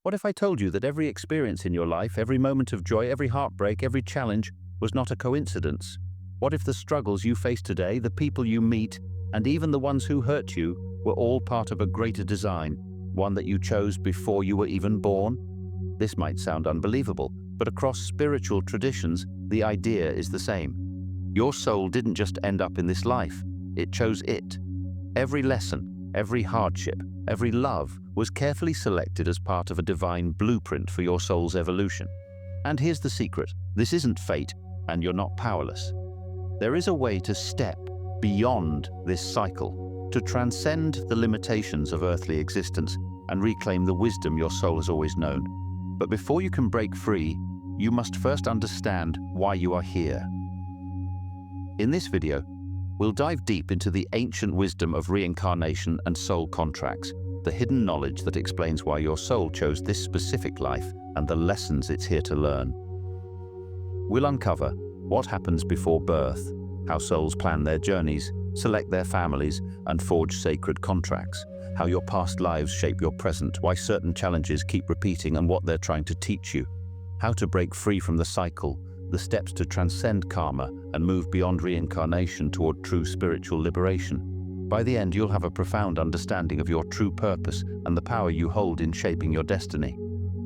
What if I told you that every experience in your life, every moment of joy, every heartbreak, every challenge was not a coincidence? What if the struggles you face today, the people you meet, and even the ones who hurt you were all part of a greater design, one that you chose before you were even born? This might sound unbelievable, but across spiritual traditions, the idea is the same. Your soul didn't just end up in this life, it chose it. Every lesson, every hardship, every love was carefully selected as part of a divine blueprint for your soul's evolution. And here's the secret: this isn't fate, and you're not powerless. There is a way to step beyond this cycle, to transcend the limitations of earthly existence and reclaim the wisdom your soul has always known. But before you can break free, you must first understand why you are here. In this video, we'll dive deep into the ancient wisdom of reincarnation and soul contracts, the hidden knowledge that explains why your soul chose this specific life and the lessons it's here to learn. We'll uncover what happens before birth, how souls plan their journeys, select their families, and forge sacred contracts, how your past lives shape your present, why certain challenges keep repeating and what they're trying to teach you, how to break free from the cycle, the steps to transcend karma and move beyond reincarnation toward true spiritual liberation. By the end, you'll have a profound understanding of your true purpose and the power you hold in shaping your destiny.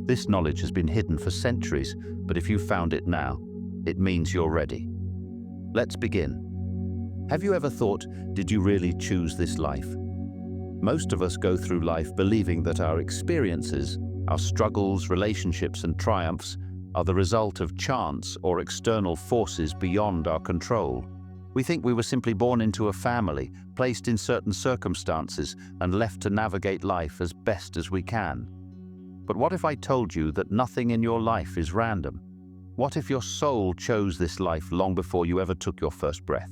This knowledge has been hidden for centuries, but if you've found it now, it means you're ready. Let's begin. Have you ever thought, did you really choose this life? Most of us go through life believing that our experiences, our struggles, relationships, and triumphs are the result of chance or external forces beyond our control. We think we were simply born into a family, placed in certain circumstances, and left to navigate life as best as we can. But what if I told you that nothing in your life is random? What if your soul chose this life long before you ever took your first breath?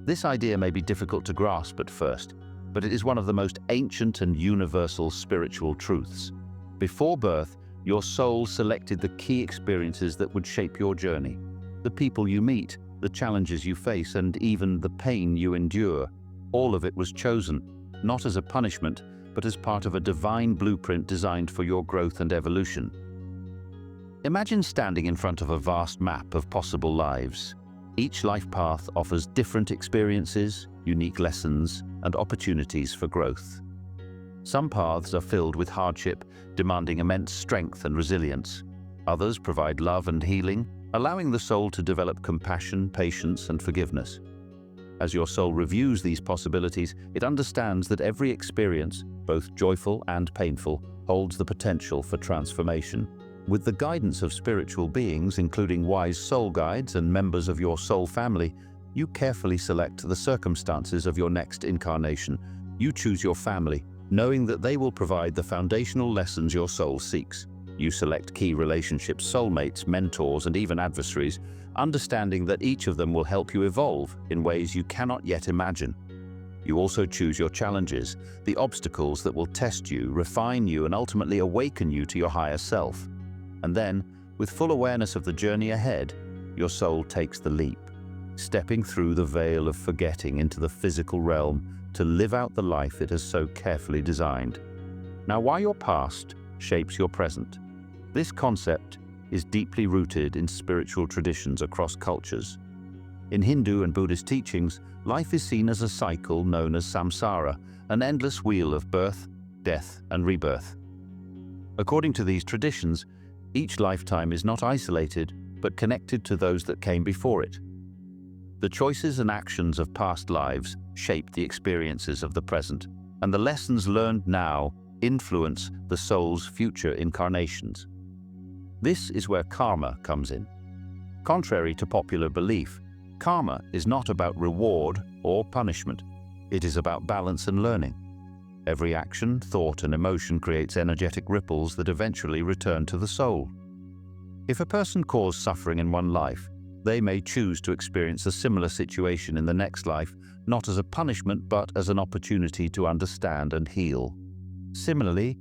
This idea may be difficult to grasp at first, but it is one of the most ancient and universal spiritual truths. Before birth, your soul selected the key experiences that would shape your journey. The people you meet, the challenges you face, and even the pain you endure. All of it was chosen, not as a punishment, but as part of a divine blueprint designed for your growth and evolution. Imagine standing in front of a vast map of possible lives. Each life path offers different experiences, unique lessons, and opportunities for growth. Some paths are filled with hardship, demanding immense strength and resilience. Others provide love and healing, allowing the soul to develop compassion, patience, and forgiveness. As your soul reviews these possibilities, it understands that every experience, both joyful and painful, holds the potential for transformation. With the guidance of spiritual beings, including wise soul guides and members of your soul family, you carefully select the circumstances of your next incarnation. You choose your family, knowing that they will provide the foundational lessons your soul seeks. You select key relationships, soulmates, mentors, and even adversaries, understanding that each of them will help you evolve in ways you cannot yet imagine. You also choose your challenges, the obstacles that will test you, refine you, and ultimately awaken you to your higher self. And then, with full awareness of the journey ahead, your soul takes the leap, stepping through the veil of forgetting into the physical realm to live out the life it has so carefully designed. Now, why your past shapes your present. This concept is deeply rooted in spiritual traditions across cultures. In Hindu and Buddhist teachings, life is seen as a cycle known as samsara, an endless wheel of birth, death, and rebirth. According to these traditions, each lifetime is not isolated, but connected to those that came before it. The choices and actions of past lives shape the experiences of the present, and the lessons learned now influence the soul's future incarnations. This is where karma comes in. Contrary to popular belief, karma is not about reward or punishment. It is about balance and learning. Every action, thought, and emotion creates energetic ripples that eventually return to the soul. If a person caused suffering in one life, they may choose to experience a similar situation in the next life, not as a punishment but as an opportunity to understand and heal. Similarly,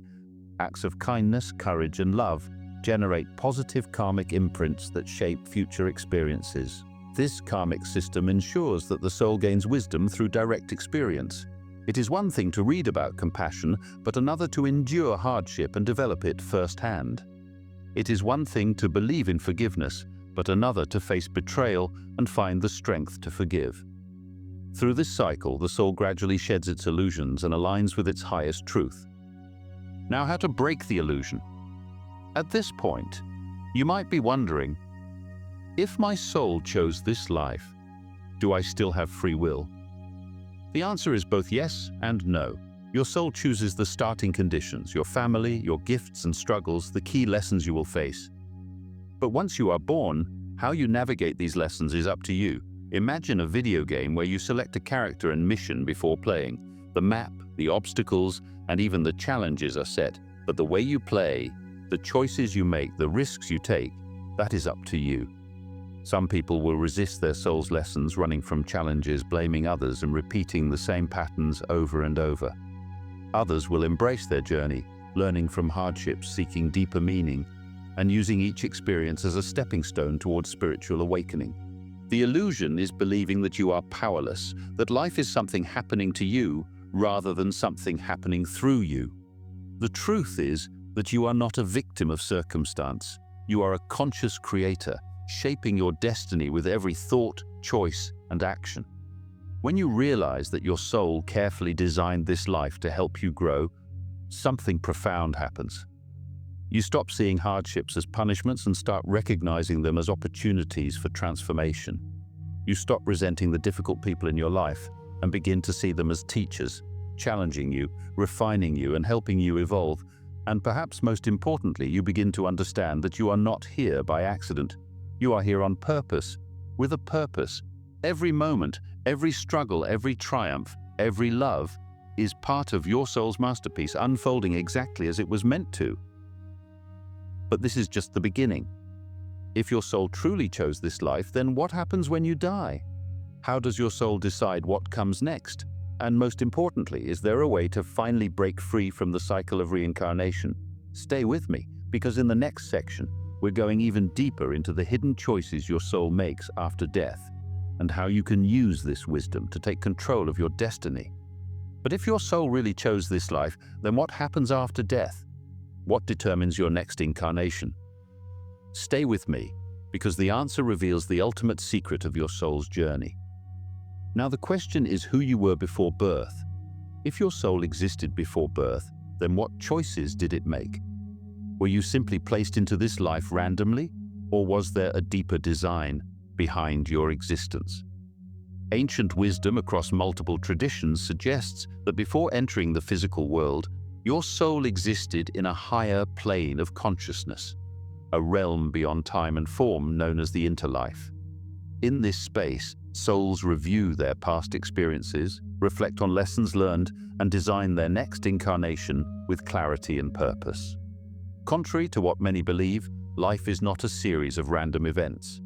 acts of kindness, courage, and love generate positive karmic imprints that shape future experiences. This karmic system ensures that the soul gains wisdom through direct experience. It is one thing to read about compassion, but another to endure hardship and develop it firsthand. It is one thing to believe in forgiveness, but another to face betrayal and find the strength to forgive. Through this cycle, the soul gradually sheds its illusions and aligns with its highest truth. Now, how to break the illusion? At this point, you might be wondering, if my soul chose this life, do I still have free will? The answer is both yes and no. Your soul chooses the starting conditions, your family, your gifts and struggles, the key lessons you will face. But once you are born, how you navigate these lessons is up to you. Imagine a video game where you select a character and mission before playing. The map, the obstacles, and even the challenges are set, but the way you play, the choices you make, the risks you take, that is up to you. Some people will resist their soul's lessons, running from challenges, blaming others, and repeating the same patterns over and over. Others will embrace their journey, learning from hardships, seeking deeper meaning, and using each experience as a stepping stone towards spiritual awakening. The illusion is believing that you are powerless, that life is something happening to you rather than something happening through you. The truth is that you are not a victim of circumstance. You are a conscious creator, shaping your destiny with every thought, choice, and action. When you realize that your soul carefully designed this life to help you grow, something profound happens. You stop seeing hardships as punishments and start recognizing them as opportunities for transformation. You stop resenting the difficult people in your life and begin to see them as teachers, challenging you, refining you, and helping you evolve. And perhaps most importantly, you begin to understand that you are not here by accident. You are here on purpose, with a purpose. Every moment, every struggle, every triumph, every love is part of your soul's masterpiece, unfolding exactly as it was meant to. But this is just the beginning. If your soul truly chose this life, then what happens when you die? How does your soul decide what comes next? And most importantly, is there a way to finally break free from the cycle of reincarnation? Stay with me, because in the next section, we're going even deeper into the hidden choices your soul makes after death, and how you can use this wisdom to take control of your destiny. But if your soul really chose this life, then what happens after death? What determines your next incarnation? Stay with me, because the answer reveals the ultimate secret of your soul's journey. Now, the question is who you were before birth. If your soul existed before birth, then what choices did it make? Were you simply placed into this life randomly, or was there a deeper design behind your existence? Ancient wisdom across multiple traditions suggests that before entering the physical world, your soul existed in a higher plane of consciousness, a realm beyond time and form known as the interlife. In this space, souls review their past experiences, reflect on lessons learned, and design their next incarnation with clarity and purpose. Contrary to what many believe, life is not a series of random events.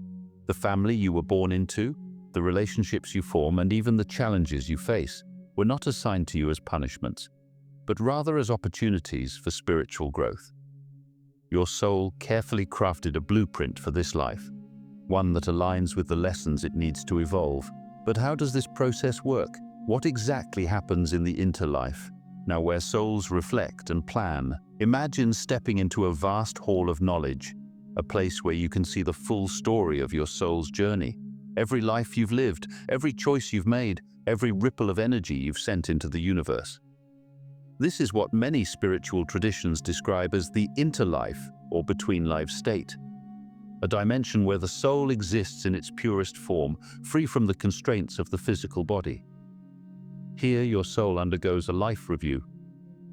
The family you were born into, the relationships you form, and even the challenges you face were not assigned to you as punishments, but rather as opportunities for spiritual growth. Your soul carefully crafted a blueprint for this life, one that aligns with the lessons it needs to evolve. But how does this process work? What exactly happens in the interlife? Now, where souls reflect and plan, imagine stepping into a vast hall of knowledge, a place where you can see the full story of your soul's journey. Every life you've lived, every choice you've made, every ripple of energy you've sent into the universe. This is what many spiritual traditions describe as the interlife, or between-life state, a dimension where the soul exists in its purest form, free from the constraints of the physical body. Here, your soul undergoes a life review,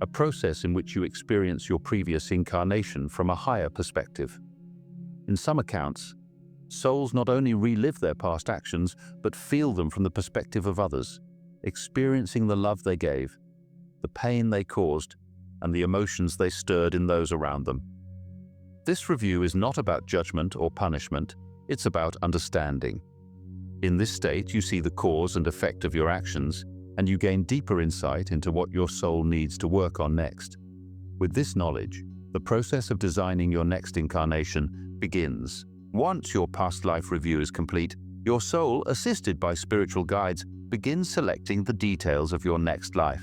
a process in which you experience your previous incarnation from a higher perspective. In some accounts, souls not only relive their past actions, but feel them from the perspective of others, experiencing the love they gave, the pain they caused, and the emotions they stirred in those around them. This review is not about judgment or punishment, it's about understanding. In this state, you see the cause and effect of your actions, and you gain deeper insight into what your soul needs to work on next. With this knowledge, the process of designing your next incarnation begins. Once your past life review is complete, your soul, assisted by spiritual guides, begin selecting the details of your next life.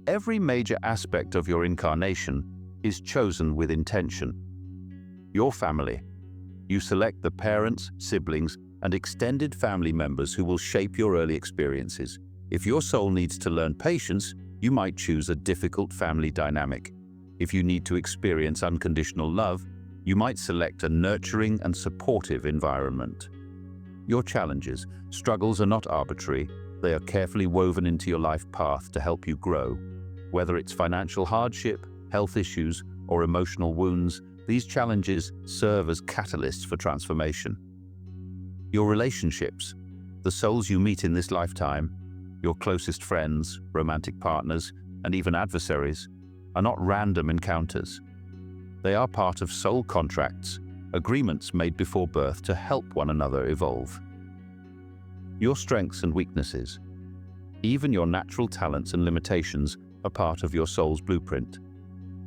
Every major aspect of your incarnation is chosen with intention. Your family. You select the parents, siblings, and extended family members who will shape your early experiences. If your soul needs to learn patience, you might choose a difficult family dynamic. If you need to experience unconditional love, you might select a nurturing and supportive environment. Your challenges, struggles are not arbitrary. They are carefully woven into your life path to help you grow. Whether it's financial hardship, health issues, or emotional wounds, these challenges serve as catalysts for transformation. Your relationships, the souls you meet in this lifetime, your closest friends, romantic partners, and even adversaries, are not random encounters. They are part of soul contracts, agreements made before birth to help one another evolve. Your strengths and weaknesses, even your natural talents and limitations, are part of your soul's blueprint.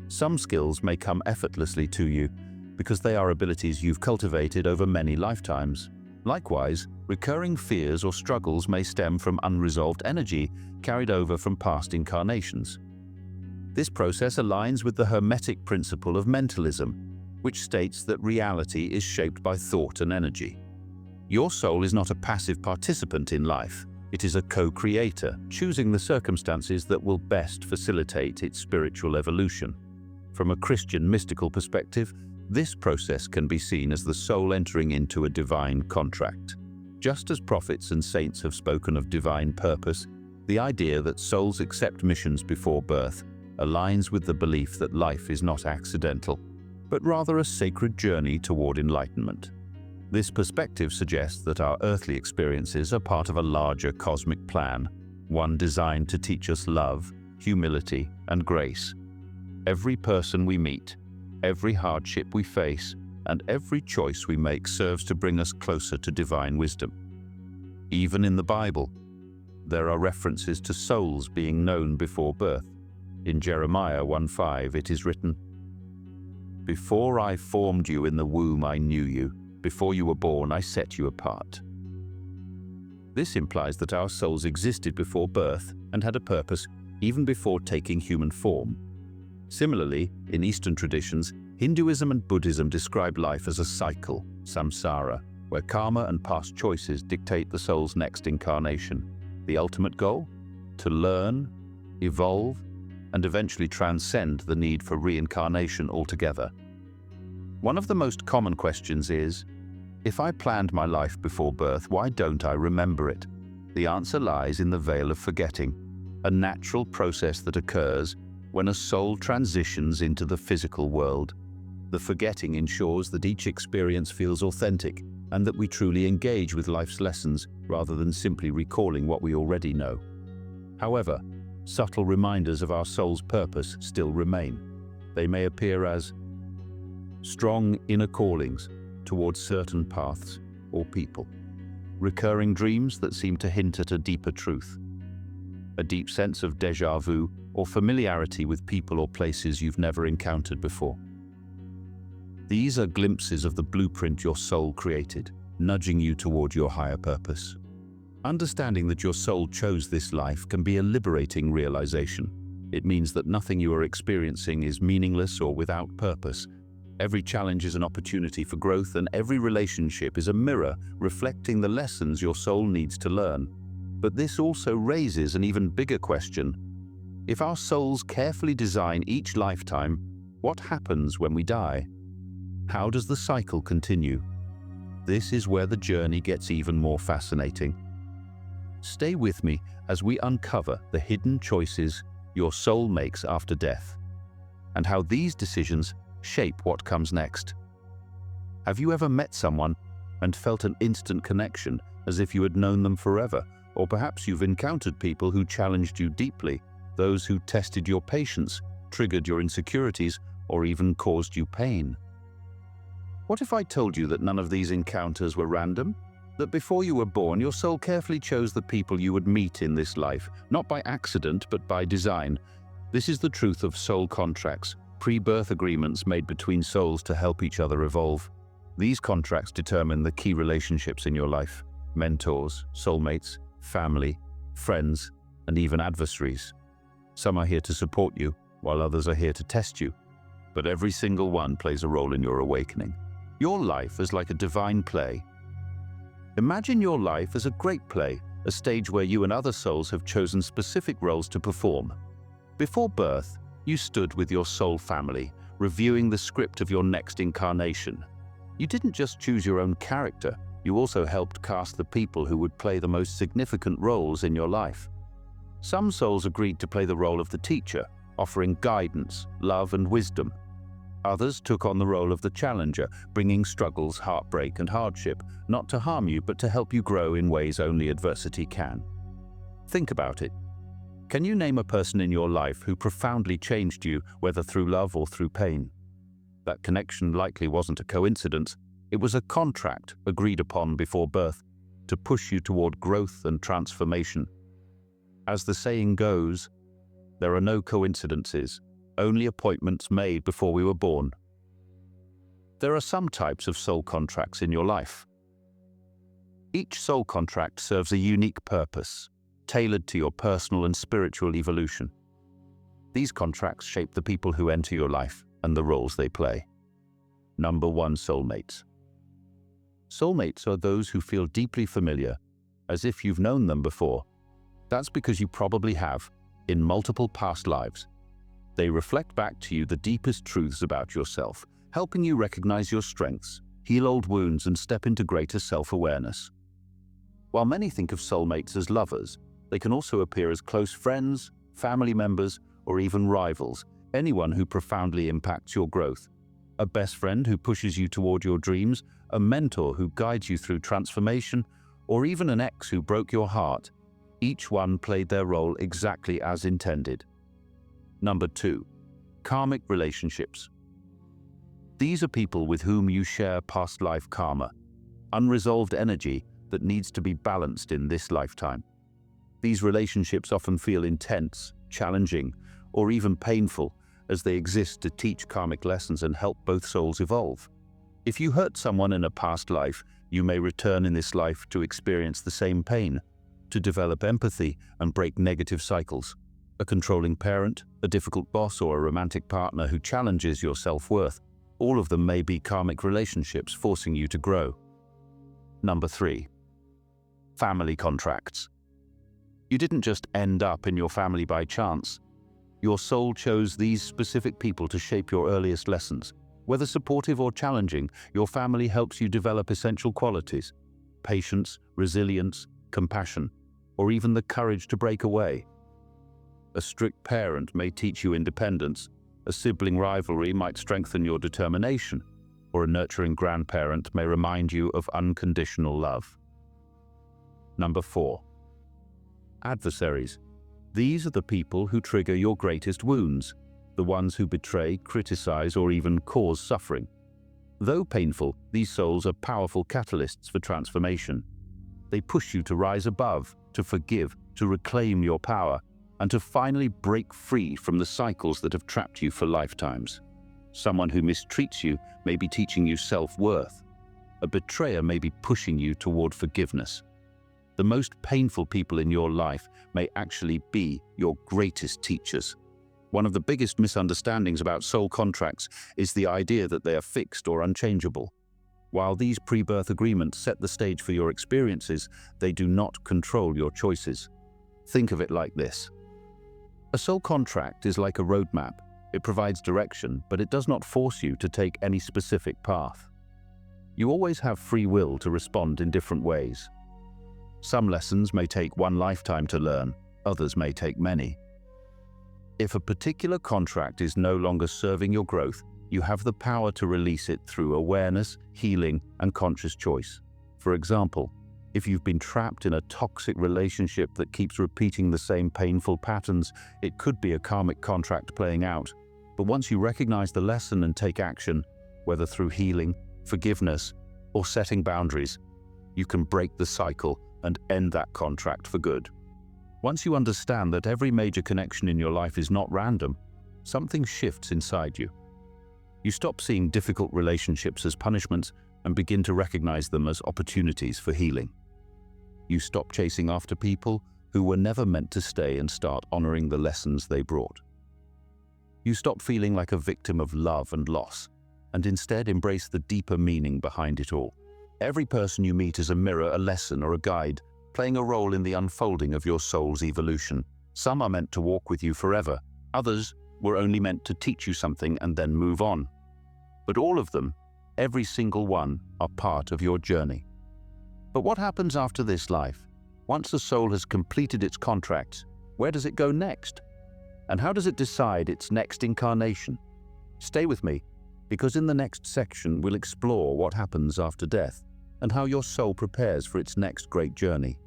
Some skills may come effortlessly to you because they are abilities you've cultivated over many lifetimes. Likewise, recurring fears or struggles may stem from unresolved energy carried over from past incarnations. This process aligns with the Hermetic principle of mentalism, which states that reality is shaped by thought and energy. Your soul is not a passive participant in life. It is a co-creator, choosing the circumstances that will best facilitate its spiritual evolution. From a Christian mystical perspective, this process can be seen as the soul entering into a divine contract. Just as prophets and saints have spoken of divine purpose, the idea that souls accept missions before birth aligns with the belief that life is not accidental, but rather a sacred journey toward enlightenment. This perspective suggests that our earthly experiences are part of a larger cosmic plan, one designed to teach us love, humility, and grace. Every person we meet, every hardship we face, and every choice we make serves to bring us closer to divine wisdom. Even in the Bible, there are references to souls being known before birth. In Jeremiah 1:5, it is written, "Before I formed you in the womb, I knew you. Before you were born, I set you apart." This implies that our souls existed before birth and had a purpose even before taking human form. Similarly, in Eastern traditions, Hinduism and Buddhism describe life as a cycle, samsara, where karma and past choices dictate the soul's next incarnation. The ultimate goal? To learn, evolve, and eventually transcend the need for reincarnation altogether. One of the most common questions is, if I planned my life before birth, why don't I remember it? The answer lies in the veil of forgetting, a natural process that occurs when a soul transitions into the physical world. The forgetting ensures that each experience feels authentic and that we truly engage with life's lessons rather than simply recalling what we already know. However, subtle reminders of our soul's purpose still remain. They may appear as strong inner callings towards certain paths or people, recurring dreams that seem to hint at a deeper truth, a deep sense of déjà vu or familiarity with people or places you've never encountered before. These are glimpses of the blueprint your soul created, nudging you toward your higher purpose. Understanding that your soul chose this life can be a liberating realization. It means that nothing you are experiencing is meaningless or without purpose. Every challenge is an opportunity for growth, and every relationship is a mirror reflecting the lessons your soul needs to learn. But this also raises an even bigger question. If our souls carefully design each lifetime, what happens when we die? How does the cycle continue? This is where the journey gets even more fascinating. Stay with me as we uncover the hidden choices your soul makes after death, and how these decisions shape what comes next. Have you ever met someone and felt an instant connection, as if you had known them forever? Or perhaps you've encountered people who challenged you deeply, those who tested your patience, triggered your insecurities, or even caused you pain. What if I told you that none of these encounters were random? That before you were born, your soul carefully chose the people you would meet in this life, not by accident, but by design. This is the truth of soul contracts, pre-birth agreements made between souls to help each other evolve. These contracts determine the key relationships in your life: mentors, soulmates, family, friends, and even adversaries. Some are here to support you, while others are here to test you. But every single one plays a role in your awakening. Your life is like a divine play. Imagine your life as a great play, a stage where you and other souls have chosen specific roles to perform. Before birth, you stood with your soul family, reviewing the script of your next incarnation. You didn't just choose your own character, you also helped cast the people who would play the most significant roles in your life. Some souls agreed to play the role of the teacher, offering guidance, love, and wisdom. Others took on the role of the challenger, bringing struggles, heartbreak, and hardship, not to harm you, but to help you grow in ways only adversity can. Think about it. Can you name a person in your life who profoundly changed you, whether through love or through pain? That connection likely wasn't a coincidence. It was a contract agreed upon before birth to push you toward growth and transformation. As the saying goes, there are no coincidences, only appointments made before we were born. There are some types of soul contracts in your life. Each soul contract serves a unique purpose, tailored to your personal and spiritual evolution. These contracts shape the people who enter your life and the roles they play. Number 1, soulmates. Soulmates are those who feel deeply familiar, as if you've known them before. That's because you probably have, in multiple past lives. They reflect back to you the deepest truths about yourself, helping you recognize your strengths, heal old wounds, and step into greater self-awareness. While many think of soulmates as lovers, they can also appear as close friends, family members, or even rivals, anyone who profoundly impacts your growth. A best friend who pushes you toward your dreams, a mentor who guides you through transformation, or even an ex who broke your heart. Each one played their role exactly as intended. Number 2, karmic relationships. These are people with whom you share past life karma, unresolved energy that needs to be balanced in this lifetime. These relationships often feel intense, challenging, or even painful, as they exist to teach karmic lessons and help both souls evolve. If you hurt someone in a past life, you may return in this life to experience the same pain, to develop empathy and break negative cycles. A controlling parent, a difficult boss, or a romantic partner who challenges your self-worth. All of them may be karmic relationships forcing you to grow. Number 3, family contracts. You didn't just end up in your family by chance. Your soul chose these specific people to shape your earliest lessons. Whether supportive or challenging, your family helps you develop essential qualities: patience, resilience, compassion, or even the courage to break away. A strict parent may teach you independence, a sibling rivalry might strengthen your determination, or a nurturing grandparent may remind you of unconditional love. Number 4, adversaries. These are the people who trigger your greatest wounds, the ones who betray, criticize, or even cause suffering. Though painful, these souls are powerful catalysts for transformation. They push you to rise above, to forgive, to reclaim your power, and to finally break free from the cycles that have trapped you for lifetimes. Someone who mistreats you may be teaching you self-worth. A betrayer may be pushing you toward forgiveness. The most painful people in your life may actually be your greatest teachers. One of the biggest misunderstandings about soul contracts is the idea that they are fixed or unchangeable. While these pre-birth agreements set the stage for your experiences, they do not control your choices. Think of it like this. A soul contract is like a roadmap. It provides direction, but it does not force you to take any specific path. You always have free will to respond in different ways. Some lessons may take one lifetime to learn, others may take many. If a particular contract is no longer serving your growth, you have the power to release it through awareness, healing, and conscious choice. For example, if you've been trapped in a toxic relationship that keeps repeating the same painful patterns, it could be a karmic contract playing out. But once you recognize the lesson and take action, whether through healing, forgiveness, or setting boundaries, you can break the cycle and end that contract for good. Once you understand that every major connection in your life is not random, something shifts inside you. You stop seeing difficult relationships as punishments and begin to recognize them as opportunities for healing. You stop chasing after people who were never meant to stay and start honoring the lessons they brought. You stop feeling like a victim of love and loss, and instead embrace the deeper meaning behind it all. Every person you meet is a mirror, a lesson, or a guide, playing a role in the unfolding of your soul's evolution. Some are meant to walk with you forever. Others were only meant to teach you something and then move on. But all of them, every single one, are part of your journey. But what happens after this life? Once a soul has completed its contracts, where does it go next? And how does it decide its next incarnation? Stay with me, because in the next section we'll explore what happens after death and how your soul prepares for its next great journey.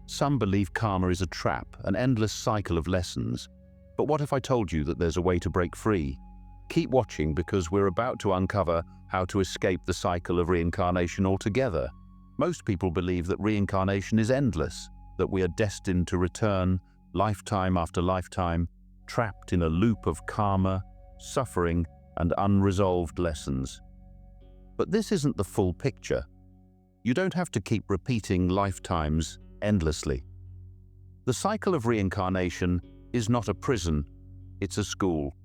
Some believe karma is a trap, an endless cycle of lessons. But what if I told you that there's a way to break free? Keep watching, because we're about to uncover how to escape the cycle of reincarnation altogether. Most people believe that reincarnation is endless, that we are destined to return lifetime after lifetime, trapped in a loop of karma, suffering, and unresolved lessons. But this isn't the full picture. You don't have to keep repeating lifetimes endlessly. The cycle of reincarnation is not a prison, it's a school.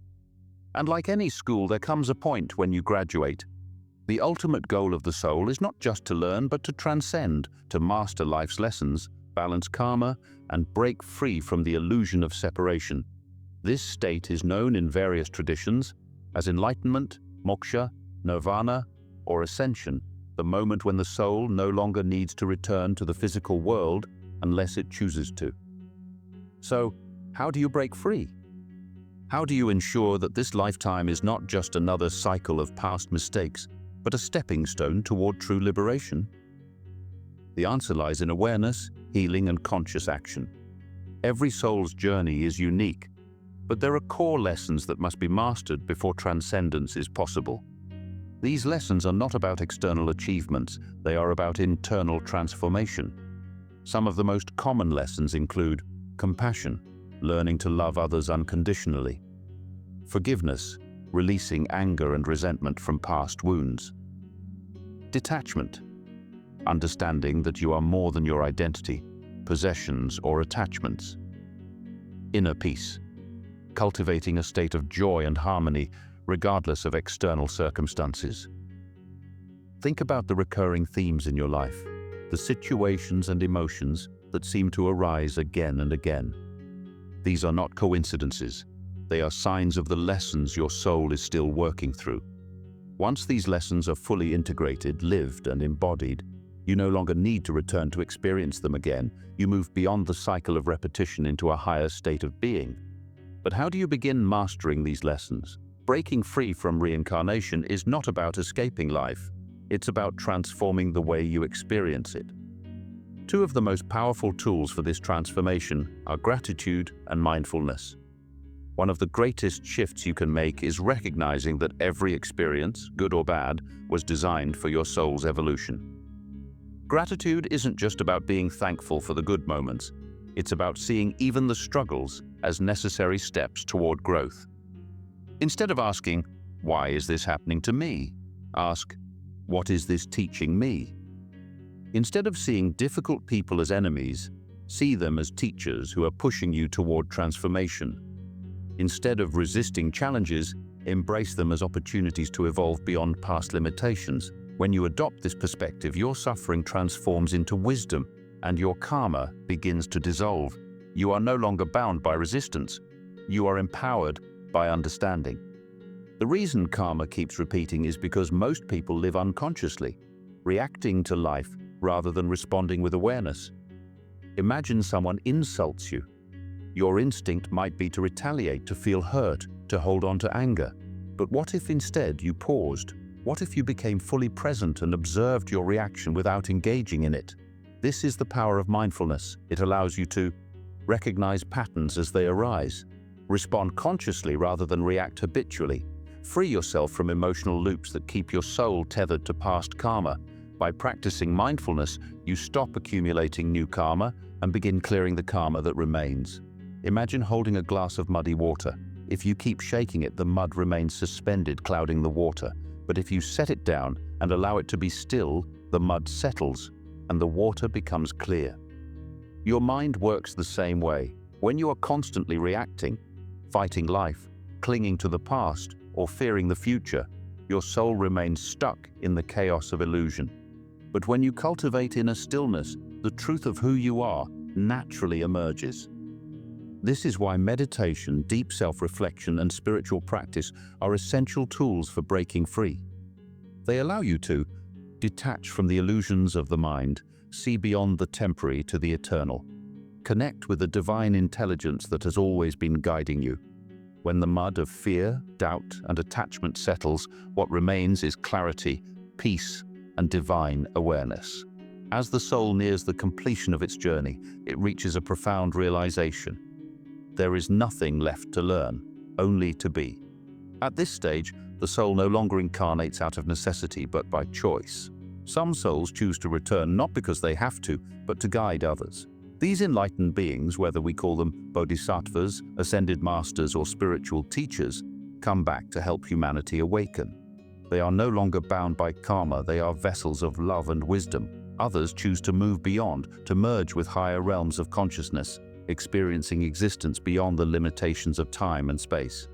And like any school, there comes a point when you graduate. The ultimate goal of the soul is not just to learn, but to transcend, to master life's lessons, balance karma, and break free from the illusion of separation. This state is known in various traditions as enlightenment, moksha, nirvana, or ascension, the moment when the soul no longer needs to return to the physical world unless it chooses to. So, how do you break free? How do you ensure that this lifetime is not just another cycle of past mistakes, but a stepping stone toward true liberation? The answer lies in awareness, healing, and conscious action. Every soul's journey is unique, but there are core lessons that must be mastered before transcendence is possible. These lessons are not about external achievements, they are about internal transformation. Some of the most common lessons include compassion, learning to love others unconditionally; forgiveness, releasing anger and resentment from past wounds; detachment, understanding that you are more than your identity, possessions, or attachments; inner peace, cultivating a state of joy and harmony regardless of external circumstances. Think about the recurring themes in your life, the situations and emotions that seem to arise again and again. These are not coincidences. They are signs of the lessons your soul is still working through. Once these lessons are fully integrated, lived, and embodied, you no longer need to return to experience them again. You move beyond the cycle of repetition into a higher state of being. But how do you begin mastering these lessons? Breaking free from reincarnation is not about escaping life. It's about transforming the way you experience it. Two of the most powerful tools for this transformation are gratitude and mindfulness. One of the greatest shifts you can make is recognizing that every experience, good or bad, was designed for your soul's evolution. Gratitude isn't just about being thankful for the good moments. It's about seeing even the struggles as necessary steps toward growth. Instead of asking, "Why is this happening to me?" ask, "What is this teaching me?" Instead of seeing difficult people as enemies, see them as teachers who are pushing you toward transformation. Instead of resisting challenges, embrace them as opportunities to evolve beyond past limitations. When you adopt this perspective, your suffering transforms into wisdom and your karma begins to dissolve. You are no longer bound by resistance. You are empowered by understanding. The reason karma keeps repeating is because most people live unconsciously, reacting to life rather than responding with awareness. Imagine someone insults you. Your instinct might be to retaliate, to feel hurt, to hold on to anger. But what if instead you paused? What if you became fully present and observed your reaction without engaging in it? This is the power of mindfulness. It allows you to recognize patterns as they arise, respond consciously rather than react habitually, free yourself from emotional loops that keep your soul tethered to past karma. By practicing mindfulness, you stop accumulating new karma and begin clearing the karma that remains. Imagine holding a glass of muddy water. If you keep shaking it, the mud remains suspended, clouding the water. But if you set it down and allow it to be still, the mud settles. and the water becomes clear. Your mind works the same way. When you are constantly reacting, fighting life, clinging to the past, or fearing the future, your soul remains stuck in the chaos of illusion. But when you cultivate inner stillness, the truth of who you are naturally emerges. This is why meditation, deep self-reflection, and spiritual practice are essential tools for breaking free. They allow you to detach from the illusions of the mind, see beyond the temporary to the eternal, connect with the divine intelligence that has always been guiding you. When the mud of fear, doubt, and attachment settles, what remains is clarity, peace, and divine awareness. As the soul nears the completion of its journey, it reaches a profound realization. There is nothing left to learn, only to be. At this stage, the soul no longer incarnates out of necessity but by choice. Some souls choose to return not because they have to, but to guide others. These enlightened beings, whether we call them bodhisattvas, ascended masters, or spiritual teachers, come back to help humanity awaken. They are no longer bound by karma, they are vessels of love and wisdom. Others choose to move beyond, to merge with higher realms of consciousness, experiencing existence beyond the limitations of time and space.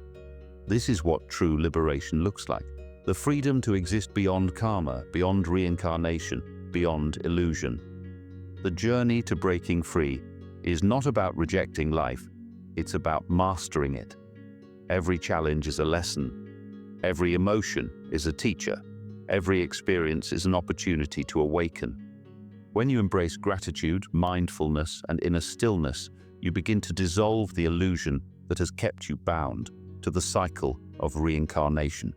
This is what true liberation looks like. The freedom to exist beyond karma, beyond reincarnation, beyond illusion. The journey to breaking free is not about rejecting life, it's about mastering it. Every challenge is a lesson. Every emotion is a teacher. Every experience is an opportunity to awaken. When you embrace gratitude, mindfulness, and inner stillness, you begin to dissolve the illusion that has kept you bound to the cycle of reincarnation.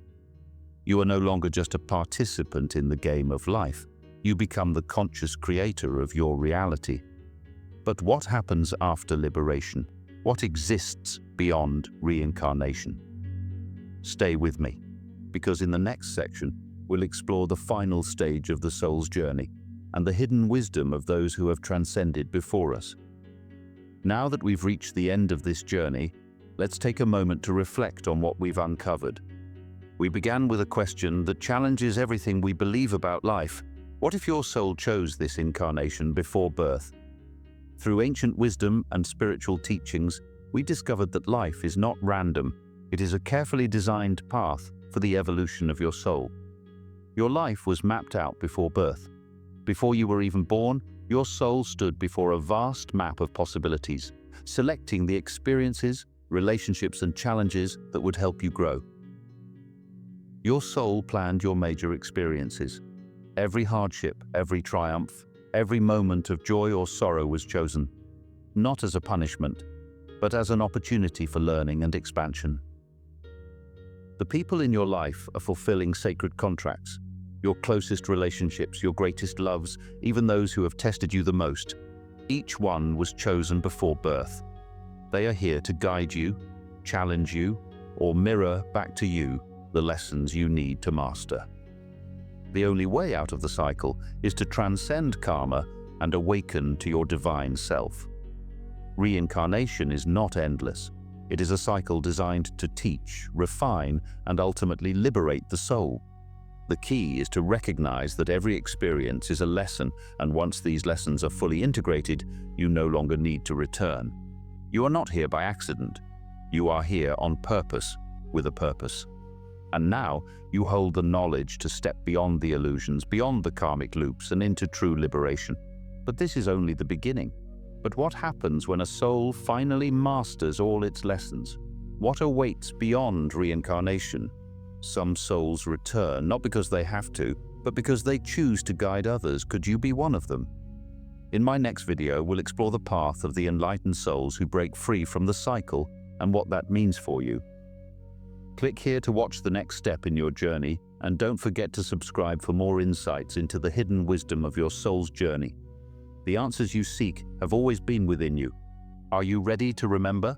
You are no longer just a participant in the game of life. You become the conscious creator of your reality. But what happens after liberation? What exists beyond reincarnation? Stay with me, because in the next section, we'll explore the final stage of the soul's journey and the hidden wisdom of those who have transcended before us. Now that we've reached the end of this journey, let's take a moment to reflect on what we've uncovered. We began with a question that challenges everything we believe about life. What if your soul chose this incarnation before birth? Through ancient wisdom and spiritual teachings, we discovered that life is not random. It is a carefully designed path for the evolution of your soul. Your life was mapped out before birth. Before you were even born, your soul stood before a vast map of possibilities, selecting the experiences, relationships, and challenges that would help you grow. Your soul planned your major experiences. Every hardship, every triumph, every moment of joy or sorrow was chosen, not as a punishment, but as an opportunity for learning and expansion. The people in your life are fulfilling sacred contracts. Your closest relationships, your greatest loves, even those who have tested you the most. Each one was chosen before birth. They are here to guide you, challenge you, or mirror back to you the lessons you need to master. The only way out of the cycle is to transcend karma and awaken to your divine self. Reincarnation is not endless. It is a cycle designed to teach, refine, and ultimately liberate the soul. The key is to recognize that every experience is a lesson, and once these lessons are fully integrated, you no longer need to return. You are not here by accident. You are here on purpose, with a purpose. And now, you hold the knowledge to step beyond the illusions, beyond the karmic loops, and into true liberation. But this is only the beginning. But what happens when a soul finally masters all its lessons? What awaits beyond reincarnation? Some souls return, not because they have to, but because they choose to guide others. Could you be one of them? In my next video, we'll explore the path of the enlightened souls who break free from the cycle and what that means for you. Click here to watch the next step in your journey, and don't forget to subscribe for more insights into the hidden wisdom of your soul's journey. The answers you seek have always been within you. Are you ready to remember?